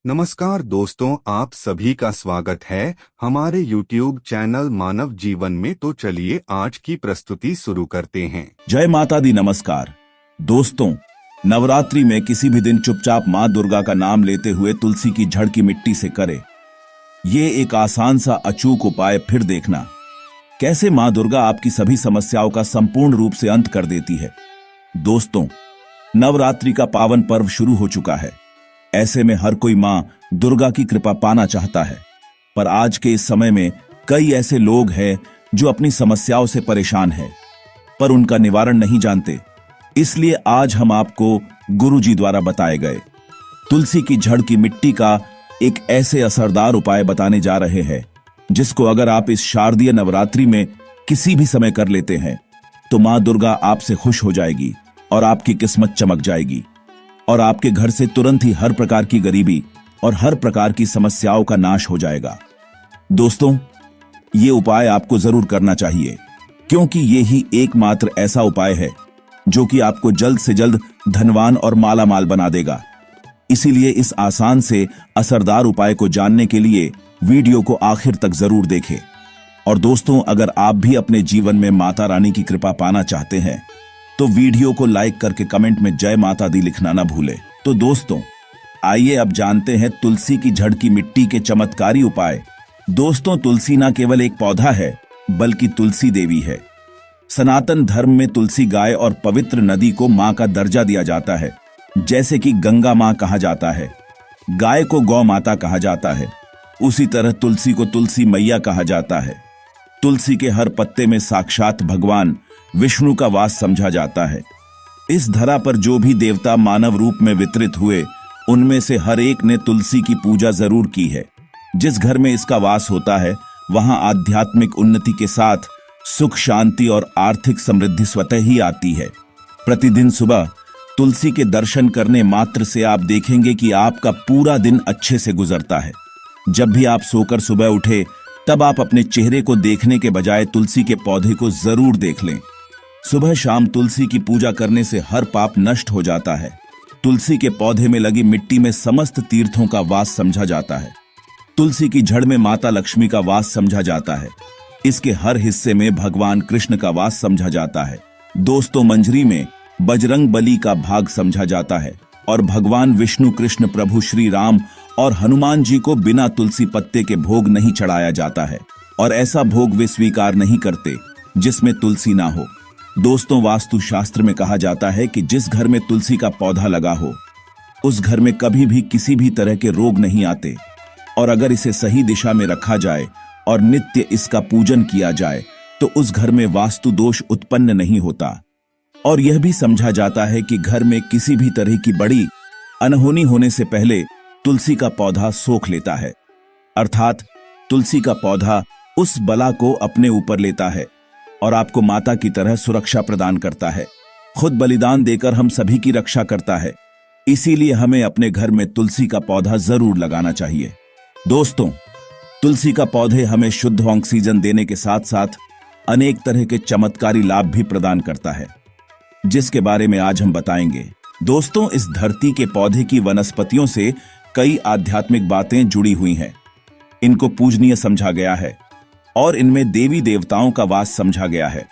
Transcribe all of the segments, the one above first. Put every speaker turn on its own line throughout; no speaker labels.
नमस्कार दोस्तों, आप सभी का स्वागत है हमारे YouTube चैनल मानव जीवन में। तो चलिए आज की प्रस्तुति शुरू करते हैं।
जय माता दी। नमस्कार दोस्तों, नवरात्रि में किसी भी दिन चुपचाप माँ दुर्गा का नाम लेते हुए तुलसी की जड़ की मिट्टी से करे ये एक आसान सा अचूक उपाय। फिर देखना कैसे माँ दुर्गा आपकी सभी समस्याओं का संपूर्ण रूप से अंत कर देती है। दोस्तों, नवरात्रि का पावन पर्व शुरू हो चुका है। ऐसे में हर कोई माँ दुर्गा की कृपा पाना चाहता है, पर आज के इस समय में कई ऐसे लोग हैं जो अपनी समस्याओं से परेशान हैं, पर उनका निवारण नहीं जानते। इसलिए आज हम आपको गुरुजी द्वारा बताए गए तुलसी की जड़ की मिट्टी का एक ऐसे असरदार उपाय बताने जा रहे हैं, जिसको अगर आप इस शारदीय नवरात्रि में किसी भी समय कर लेते हैं तो माँ दुर्गा आपसे खुश हो जाएगी और आपकी किस्मत चमक जाएगी और आपके घर से तुरंत ही हर प्रकार की गरीबी और हर प्रकार की समस्याओं का नाश हो जाएगा। दोस्तों, ये उपाय आपको जरूर करना चाहिए, क्योंकि ये ही एकमात्र ऐसा उपाय है जो कि आपको जल्द से जल्द धनवान और मालामाल बना देगा। इसीलिए इस आसान से असरदार उपाय को जानने के लिए वीडियो को आखिर तक जरूर देखें। और दोस्तों, अगर आप भी अपने जीवन में माता रानी की कृपा पाना चाहते हैं तो वीडियो को लाइक करके कमेंट में जय माता दी लिखना ना भूले। तो दोस्तों, आइए अब जानते हैं तुलसी की जड़ की मिट्टी के चमत्कारी उपाय। दोस्तों, तुलसी ना केवल एक पौधा है बल्कि तुलसी देवी है। सनातन धर्म में तुलसी गाय और पवित्र नदी को मां का दर्जा दिया जाता है। जैसे कि गंगा मां कहा जाता है, गाय को गौ माता कहा जाता है, उसी तरह तुलसी को तुलसी मैया कहा जाता है। तुलसी के हर पत्ते में साक्षात भगवान विष्णु का वास समझा जाता है। इस धरा पर जो भी देवता मानव रूप में वितरित हुए, उनमें से हर एक ने तुलसी की पूजा जरूर की है। जिस घर में इसका वास होता है वहां आध्यात्मिक उन्नति के साथ सुख, शांति और आर्थिक समृद्धि स्वतः ही आती है। प्रतिदिन सुबह तुलसी के दर्शन करने मात्र से आप देखेंगे कि आपका पूरा दिन अच्छे से गुजरता है। जब भी आप सोकर सुबह उठे, तब आप अपने चेहरे को देखने के बजाय तुलसी के पौधे को जरूर देख लें। सुबह शाम तुलसी की पूजा करने से हर पाप नष्ट हो जाता है। तुलसी के पौधे में लगी मिट्टी में समस्त तीर्थों का वास समझा जाता है। तुलसी की जड़ में माता लक्ष्मी का वास समझा जाता है। इसके हर हिस्से में भगवान कृष्ण का वास समझा जाता है। दोस्तों, मंजरी में बजरंग बली का भाग समझा जाता है और भगवान विष्णु, कृष्ण, प्रभु श्री राम और हनुमान जी को बिना तुलसी पत्ते के भोग नहीं चढ़ाया जाता है, और ऐसा भोग वे स्वीकार नहीं करते जिसमें तुलसी ना हो। दोस्तों, वास्तु शास्त्र में कहा जाता है कि जिस घर में तुलसी का पौधा लगा हो उस घर में कभी भी किसी भी तरह के रोग नहीं आते, और अगर इसे सही दिशा में रखा जाए और नित्य इसका पूजन किया जाए तो उस घर में वास्तु दोष उत्पन्न नहीं होता। और यह भी समझा जाता है कि घर में किसी भी तरह की बड़ी अनहोनी होने से पहले तुलसी का पौधा सोख लेता है, अर्थात तुलसी का पौधा उस बला को अपने ऊपर लेता है और आपको माता की तरह सुरक्षा प्रदान करता है। खुद बलिदान देकर हम सभी की रक्षा करता है। इसीलिए हमें अपने घर में तुलसी का पौधा जरूर लगाना चाहिए। दोस्तों, तुलसी का पौधे हमें शुद्ध ऑक्सीजन देने के साथ साथ अनेक तरह के चमत्कारी लाभ भी प्रदान करता है, जिसके बारे में आज हम बताएंगे। दोस्तों, इस धरती के पौधे की वनस्पतियों से कई आध्यात्मिक बातें जुड़ी हुई हैं। इनको पूजनीय समझा गया है और इनमें देवी देवताओं का वास समझा गया है।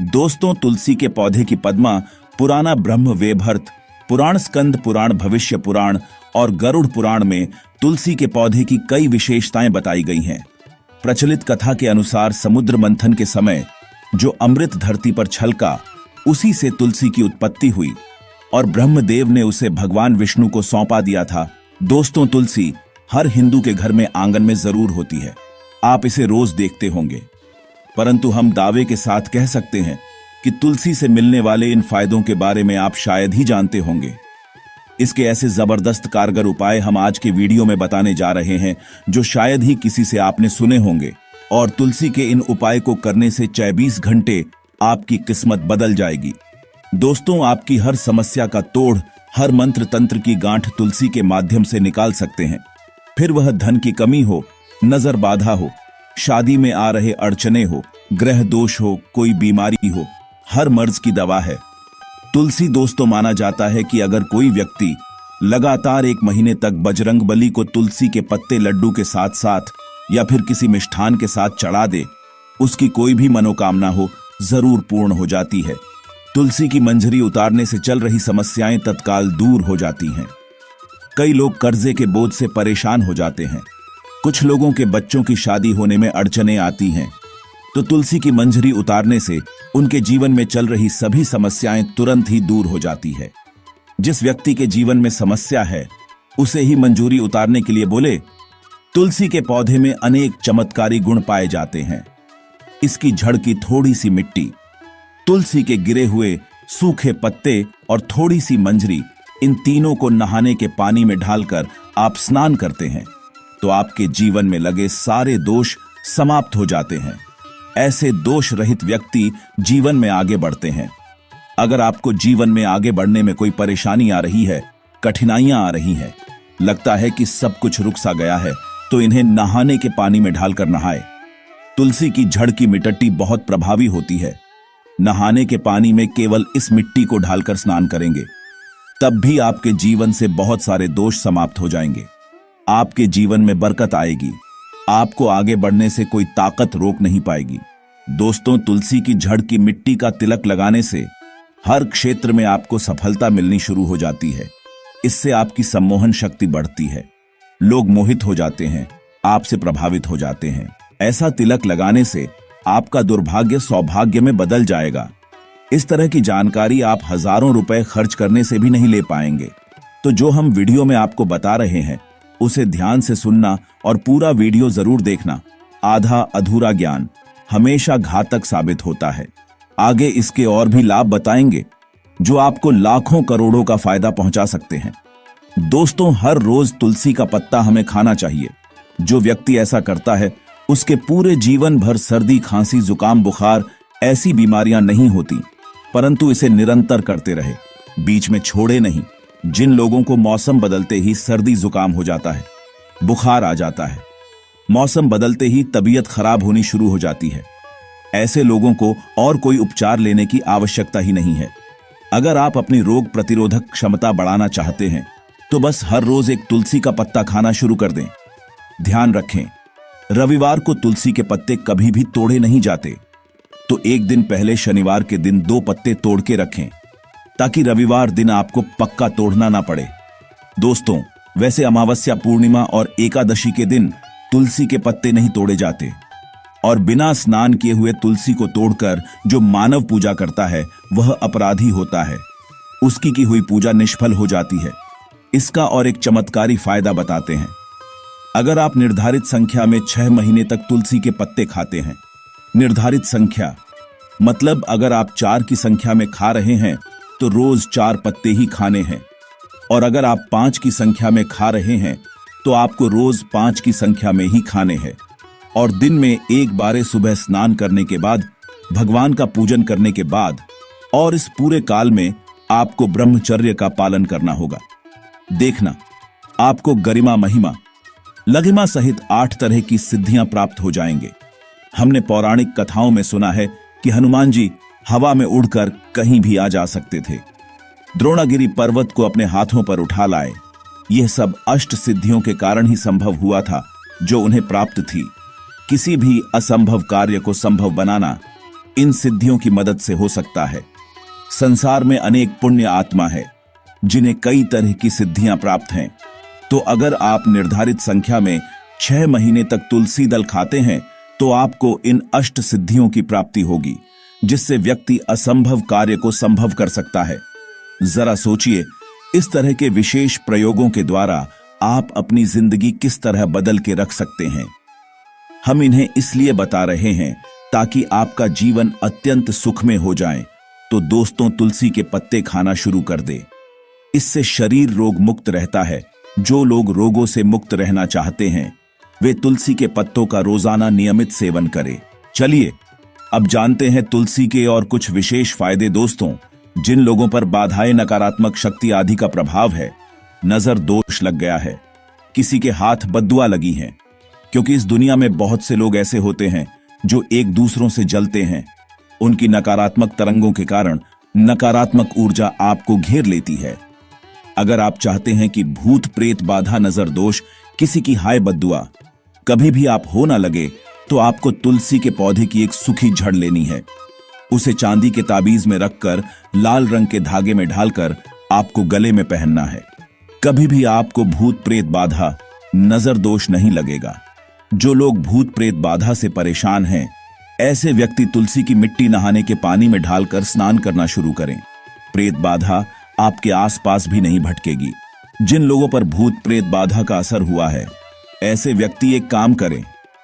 दोस्तों, तुलसी के पौधे की पद्मा पुराना ब्रह्म वैवर्त पुराण, स्कंद पुराण, भविष्य पुराण और गरुड़ पुराण में तुलसी के पौधे की कई विशेषताएं बताई गई हैं। प्रचलित कथा के अनुसार समुद्र मंथन के समय जो अमृत धरती पर छलका, उसी से तुलसी की उत्पत्ति हुई और ब्रह्मदेव ने उसे भगवान विष्णु को सौंपा दिया था। दोस्तों, तुलसी हर हिंदू के घर में आंगन में जरूर होती है। आप इसे रोज देखते होंगे, परंतु हम दावे के साथ कह सकते हैं कि तुलसी से मिलने वाले इन फायदों के बारे में आप शायद ही जानते होंगे। इसके ऐसे जबरदस्त कारगर उपाय हम आज के वीडियो में बताने जा रहे हैं जो शायद ही किसी से आपने सुने होंगे। और तुलसी के इन उपाय को करने से 24 घंटे आपकी किस्मत बदल जाएगी। दोस्तों, आपकी हर समस्या का तोड़, हर मंत्र तंत्र की गांठ तुलसी के माध्यम से निकाल सकते हैं। फिर वह धन की कमी हो, नजर बाधा हो, शादी में आ रहे अड़चने हो, ग्रह दोष हो, कोई बीमारी हो, हर मर्ज की दवा है तुलसी। दोस्तों, माना जाता है कि अगर कोई व्यक्ति लगातार 1 महीने तक बजरंगबली को तुलसी के पत्ते लड्डू के साथ साथ या फिर किसी मिष्ठान के साथ चढ़ा दे, उसकी कोई भी मनोकामना हो जरूर पूर्ण हो जाती है। तुलसी की मंजरी उतारने से चल रही समस्याएं तत्काल दूर हो जाती हैं। कई लोग कर्जे के बोझ से परेशान हो जाते हैं। कुछ लोगों के बच्चों की शादी होने में अड़चनें आती हैं, तो तुलसी की मंजरी उतारने से उनके जीवन में चल रही सभी समस्याएं तुरंत ही दूर हो जाती है। जिस व्यक्ति के जीवन में समस्या है उसे ही मंजूरी उतारने के लिए बोले। तुलसी के पौधे में अनेक चमत्कारी गुण पाए जाते हैं। इसकी जड़ की थोड़ी सी मिट्टी, तुलसी के गिरे हुए सूखे पत्ते और थोड़ी सी मंजरी, इन तीनों को नहाने के पानी में डालकर आप स्नान करते हैं तो आपके जीवन में लगे सारे दोष समाप्त हो जाते हैं। ऐसे दोष रहित व्यक्ति जीवन में आगे बढ़ते हैं। अगर आपको जीवन में आगे बढ़ने में कोई परेशानी आ रही है, कठिनाइयां आ रही हैं, लगता है कि सब कुछ रुक सा गया है, तो इन्हें नहाने के पानी में ढालकर नहाए। तुलसी की जड़ की मिट्टी बहुत प्रभावी होती है। नहाने के पानी में केवल इस मिट्टी को ढालकर स्नान करेंगे, तब भी आपके जीवन से बहुत सारे दोष समाप्त हो जाएंगे। आपके जीवन में बरकत आएगी। आपको आगे बढ़ने से कोई ताकत रोक नहीं पाएगी। दोस्तों, तुलसी की जड़ की मिट्टी का तिलक लगाने से हर क्षेत्र में आपको सफलता मिलनी शुरू हो जाती है। इससे आपकी सम्मोहन शक्ति बढ़ती है। लोग मोहित हो जाते हैं, आपसे प्रभावित हो जाते हैं। ऐसा तिलक लगाने से आपका दुर्भाग्य सौभाग्य में बदल जाएगा। इस तरह की जानकारी आप हजारों रुपए खर्च करने से भी नहीं ले पाएंगे। तो जो हम वीडियो में आपको बता रहे हैं उसे ध्यान से सुनना और पूरा वीडियो जरूर देखना। आधा अधूरा ज्ञान हमेशा घातक साबित होता है। आगे इसके और भी लाभ बताएंगे जो आपको लाखों करोड़ों का फायदा पहुंचा सकते हैं। दोस्तों, हर रोज तुलसी का पत्ता हमें खाना चाहिए। जो व्यक्ति ऐसा करता है उसके पूरे जीवन भर सर्दी, खांसी, जुकाम, बुखार ऐसी बीमारियां नहीं होती, परंतु इसे निरंतर करते रहे, बीच में छोड़े नहीं। जिन लोगों को मौसम बदलते ही सर्दी जुकाम हो जाता है, बुखार आ जाता है, मौसम बदलते ही तबीयत खराब होनी शुरू हो जाती है, ऐसे लोगों को और कोई उपचार लेने की आवश्यकता ही नहीं है। अगर आप अपनी रोग प्रतिरोधक क्षमता बढ़ाना चाहते हैं तो बस हर रोज एक तुलसी का पत्ता खाना शुरू कर दें। ध्यान रखें, रविवार को तुलसी के पत्ते कभी भी तोड़े नहीं जाते, तो एक दिन पहले शनिवार के दिन 2 पत्ते तोड़ के रखें ताकि रविवार दिन आपको पक्का तोड़ना ना पड़े। दोस्तों, वैसे अमावस्या, पूर्णिमा और एकादशी के दिन तुलसी के पत्ते नहीं तोड़े जाते, और बिना स्नान किए हुए तुलसी को तोड़कर जो मानव पूजा करता है वह अपराधी होता है। उसकी की हुई पूजा निष्फल हो जाती है। इसका और एक चमत्कारी फायदा बताते हैं। अगर आप निर्धारित संख्या में 6 महीने तक तुलसी के पत्ते खाते हैं, निर्धारित संख्या मतलब अगर आप 4 की संख्या में खा रहे हैं तो रोज 4 पत्ते ही खाने हैं, और अगर आप 5 की संख्या में खा रहे हैं तो आपको रोज 5 की संख्या में ही खाने हैं, और दिन में एक बार सुबह स्नान करने के बाद, भगवान का पूजन करने के बाद, और इस पूरे काल में आपको ब्रह्मचर्य का पालन करना होगा। देखना, आपको गरिमा, महिमा, लघिमा सहित 8 तरह की सिद्धियां प्राप्त हो जाएंगे। हमने पौराणिक कथाओं में सुना है कि हनुमान जी हवा में उड़कर कहीं भी आ जा सकते थे, द्रोणागिरी पर्वत को अपने हाथों पर उठा लाए। यह सब अष्ट सिद्धियों के कारण ही संभव हुआ था जो उन्हें प्राप्त थी। किसी भी असंभव कार्य को संभव बनाना इन सिद्धियों की मदद से हो सकता है। संसार में अनेक पुण्य आत्मा है जिन्हें कई तरह की सिद्धियां प्राप्त हैं। तो अगर आप निर्धारित संख्या में 6 महीने तक तुलसी दल खाते हैं तो आपको इन अष्ट सिद्धियों की प्राप्ति होगी, जिससे व्यक्ति असंभव कार्य को संभव कर सकता है। जरा सोचिए, इस तरह के विशेष प्रयोगों के द्वारा आप अपनी जिंदगी किस तरह बदल के रख सकते हैं। हम इन्हें इसलिए बता रहे हैं ताकि आपका जीवन अत्यंत सुखमय हो जाए। तो दोस्तों, तुलसी के पत्ते खाना शुरू कर दे। इससे शरीर रोग मुक्त रहता है। जो लोग रोगों से मुक्त रहना चाहते हैं वे तुलसी के पत्तों का रोजाना नियमित सेवन करें। चलिए अब जानते हैं तुलसी के और कुछ विशेष फायदे। दोस्तों, जिन लोगों पर बाधाएं, नकारात्मक शक्ति आदि का प्रभाव है, नजर दोष लग गया है, किसी के हाथ बद्दुआ लगी है, क्योंकि इस दुनिया में बहुत से लोग ऐसे होते हैं जो एक दूसरों से जलते हैं। उनकी नकारात्मक तरंगों के कारण नकारात्मक ऊर्जा आपको घेर लेती है। अगर आप चाहते हैं कि भूत प्रेत बाधा नजर दोष किसी की हाय बद्दुआ कभी भी आप हो ना लगे, तो आपको तुलसी के पौधे की एक सूखी जड़ लेनी है। उसे चांदी के ताबीज में रखकर लाल रंग के धागे में ढालकर आपको गले में पहनना है। कभी भी आपको भूत प्रेत बाधा नजर दोष नहीं लगेगा। जो लोग भूत प्रेत बाधा से परेशान हैं, ऐसे व्यक्ति तुलसी की मिट्टी नहाने के पानी में ढालकर स्नान करना शुरू करें। प्रेत बाधा आपके आसपास भी नहीं भटकेगी। जिन लोगों पर भूत प्रेत बाधा का असर हुआ है, ऐसे व्यक्ति एक काम करें,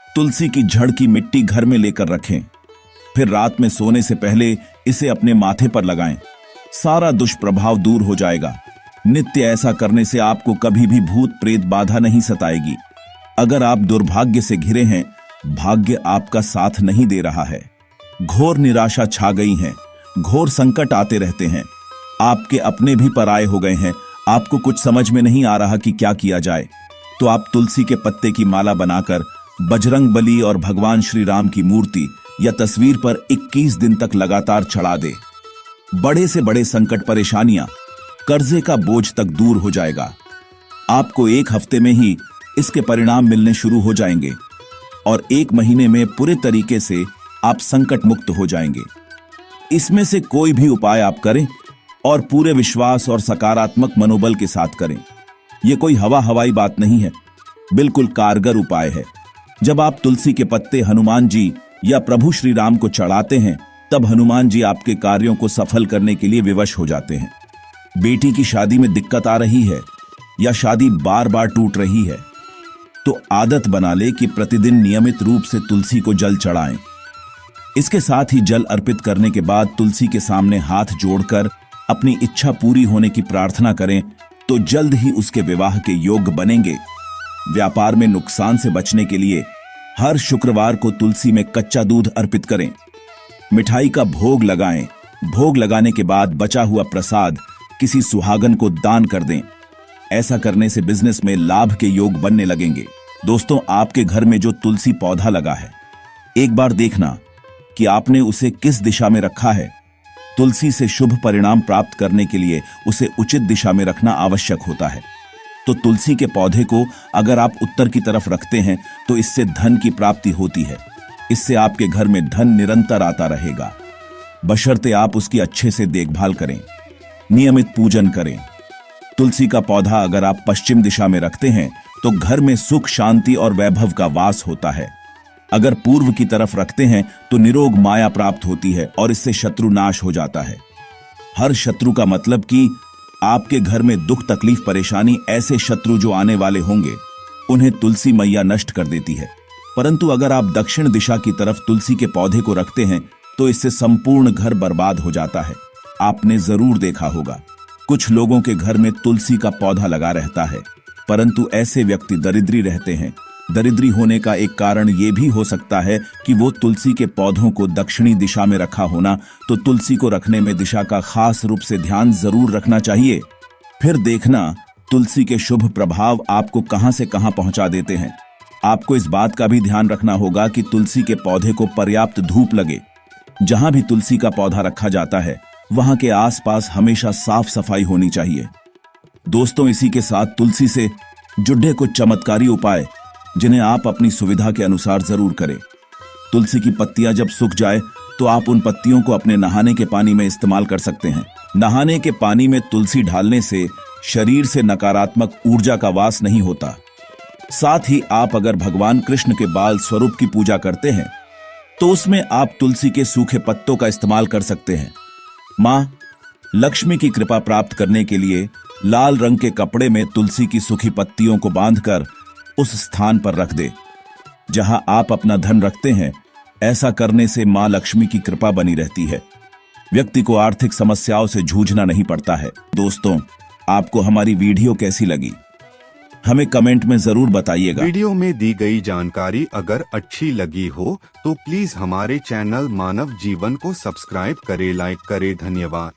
तुलसी की जड़ की मिट्टी घर में लेकर रखें, फिर रात में सोने से पहले इसे अपने माथे पर लगाएं। सारा दुष्प्रभाव दूर हो जाएगा। नित्य ऐसा करने से आपको कभी भी भूत प्रेत बाधा नहीं सताएगी। अगर आप दुर्भाग्य से घिरे हैं, भाग्य आपका साथ नहीं दे रहा है, घोर निराशा छा गई है, घोर संकट आते रहते हैं, आपके अपने भी पराये हो गए हैं, आपको कुछ समझ में नहीं आ रहा कि क्या किया जाए, तो आप तुलसी के पत्ते की माला बनाकर बजरंग बली और भगवान श्री राम की मूर्ति या तस्वीर पर 21 दिन तक लगातार चढ़ा दे। बड़े से बड़े संकट, परेशानियां, कर्जे का बोझ तक दूर हो जाएगा। आपको 1 हफ्ते में ही इसके परिणाम मिलने शुरू हो जाएंगे और 1 महीने में पूरे तरीके से आप संकट मुक्त हो जाएंगे। इसमें से कोई भी उपाय आप करें और पूरे विश्वास और सकारात्मक मनोबल के साथ करें। यह कोई हवाई बात नहीं है, बिल्कुल कारगर उपाय है। जब आप तुलसी के पत्ते हनुमान जी या प्रभु श्री राम को चढ़ाते हैं, तब हनुमान जी आपके कार्यों को सफल करने के लिए विवश हो जाते हैं। बेटी की शादी में दिक्कत आ रही है या शादी बार बार टूट रही है, तो आदत बना ले कि प्रतिदिन नियमित रूप से तुलसी को जल चढ़ाएं। इसके साथ ही जल अर्पित करने के बाद तुलसी के सामने हाथ जोड़कर अपनी इच्छा पूरी होने की प्रार्थना करें, तो जल्द ही उसके विवाह के योग्य बनेंगे। व्यापार में नुकसान से बचने के लिए हर शुक्रवार को तुलसी में कच्चा दूध अर्पित करें। मिठाई का भोग लगाएं। भोग लगाने के बाद बचा हुआ प्रसाद किसी सुहागन को दान कर दें। ऐसा करने से बिजनेस में लाभ के योग बनने लगेंगे। दोस्तों, आपके घर में जो तुलसी पौधा लगा है, एक बार देखना कि आपने उसे किस दिशा में रखा है। तुलसी से शुभ परिणाम प्राप्त करने के लिए उसे उचित दिशा में रखना आवश्यक होता है। तो तुलसी के पौधे को अगर आप उत्तर की तरफ रखते हैं, तो इससे धन की प्राप्ति होती है। इससे आपके घर में धन निरंतर आता रहेगा, बशर्ते आप उसकी अच्छे से देखभाल करें, नियमित पूजन करें। तुलसी का पौधा अगर आप पश्चिम दिशा में रखते हैं, तो घर में सुख, शांति और वैभव का वास होता है। अगर पूर्व की तरफ रखते हैं, तो निरोग माया प्राप्त होती है और इससे शत्रु नाश हो जाता है। हर शत्रु का मतलब कि आपके घर में दुख, तकलीफ, परेशानी, ऐसे शत्रु जो आने वाले होंगे, उन्हें तुलसी मैया नष्ट कर देती है। परंतु अगर आप दक्षिण दिशा की तरफ तुलसी के पौधे को रखते हैं, तो इससे संपूर्ण घर बर्बाद हो जाता है। आपने जरूर देखा होगा, कुछ लोगों के घर में तुलसी का पौधा लगा रहता है, परंतु ऐसे व्यक्ति दरिद्री रहते हैं। दरिद्री होने का एक कारण यह भी हो सकता है कि वो तुलसी के पौधों को दक्षिणी दिशा में रखा होना। तो तुलसी को रखने में दिशा का खास रूप से ध्यान जरूर रखना चाहिए। फिर देखना तुलसी के शुभ प्रभाव आपको कहां से कहां पहुंचा देते हैं। आपको इस बात का भी ध्यान रखना होगा कि तुलसी के पौधे को पर्याप्त धूप लगे। जहां भी तुलसी का पौधा रखा जाता है, वहां के आसपास हमेशा साफ सफाई होनी चाहिए। दोस्तों, इसी के साथ तुलसी से जुड़े कुछ चमत्कारी उपाय जिन्हें आप अपनी सुविधा के अनुसार जरूर करें। तुलसी की पत्तियां जब सूख जाए, तो आप उन पत्तियों को अपने नहाने के पानी में इस्तेमाल कर सकते हैं। नहाने के पानी में तुलसी डालने से शरीर से नकारात्मक ऊर्जा का वास नहीं होता। साथ ही आप अगर भगवान कृष्ण के बाल स्वरूप की पूजा करते हैं, तो उसमें आप तुलसी के सूखे पत्तों का इस्तेमाल कर सकते हैं। मां लक्ष्मी की कृपा प्राप्त करने के लिए लाल रंग के कपड़े में तुलसी की सूखी पत्तियों को बांधकर उस स्थान पर रख दे जहां आप अपना धन रखते हैं। ऐसा करने से मां लक्ष्मी की कृपा बनी रहती है। व्यक्ति को आर्थिक समस्याओं से जूझना नहीं पड़ता है। दोस्तों, आपको हमारी वीडियो कैसी लगी, हमें कमेंट में जरूर बताइएगा।
वीडियो में दी गई जानकारी अगर अच्छी लगी हो, तो प्लीज हमारे चैनल मानव जीवन को सब्सक्राइब करें, लाइक करें। धन्यवाद।